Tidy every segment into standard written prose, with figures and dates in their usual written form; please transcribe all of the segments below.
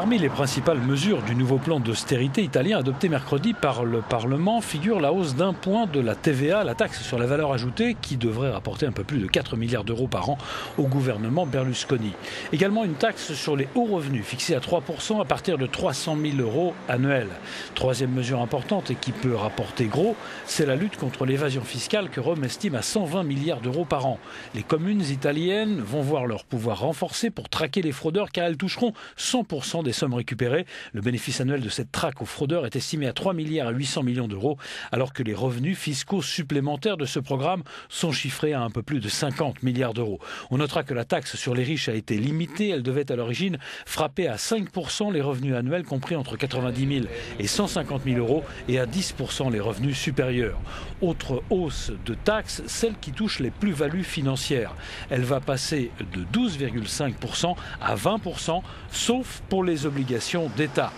Parmi les principales mesures du nouveau plan d'austérité italien adopté mercredi par le Parlement figure la hausse d'1 point de la TVA, la taxe sur la valeur ajoutée, qui devrait rapporter un peu plus de 4 milliards d'euros par an au gouvernement Berlusconi. Également une taxe sur les hauts revenus fixée à 3% à partir de 300 000 euros annuels. Troisième mesure importante et qui peut rapporter gros, c'est la lutte contre l'évasion fiscale que Rome estime à 120 milliards d'euros par an. Les communes italiennes vont voir leur pouvoir renforcé pour traquer les fraudeurs car elles toucheront 100% des sommes récupérées. Le bénéfice annuel de cette traque aux fraudeurs est estimé à 3 milliards et 800 millions d'euros, alors que les revenus fiscaux supplémentaires de ce programme sont chiffrés à un peu plus de 50 milliards d'euros. On notera que la taxe sur les riches a été limitée. Elle devait à l'origine frapper à 5% les revenus annuels compris entre 90 000 et 150 000 euros et à 10% les revenus supérieurs. Autre hausse de taxes, celle qui touche les plus-values financières. Elle va passer de 12,5% à 20%, sauf pour les obligations d'État.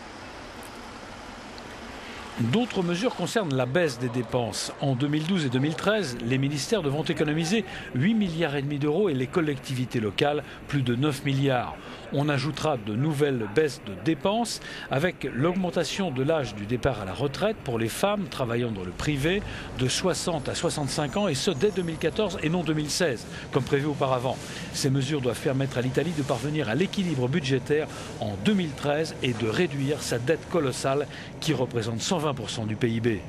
D'autres mesures concernent la baisse des dépenses. En 2012 et 2013, les ministères devront économiser 8,5 milliards d'euros et les collectivités locales plus de 9 milliards. On ajoutera de nouvelles baisses de dépenses avec l'augmentation de l'âge du départ à la retraite pour les femmes travaillant dans le privé de 60 à 65 ans et ce dès 2014 et non 2016 comme prévu auparavant. Ces mesures doivent permettre à l'Italie de parvenir à l'équilibre budgétaire en 2013 et de réduire sa dette colossale qui représente 120% du PIB.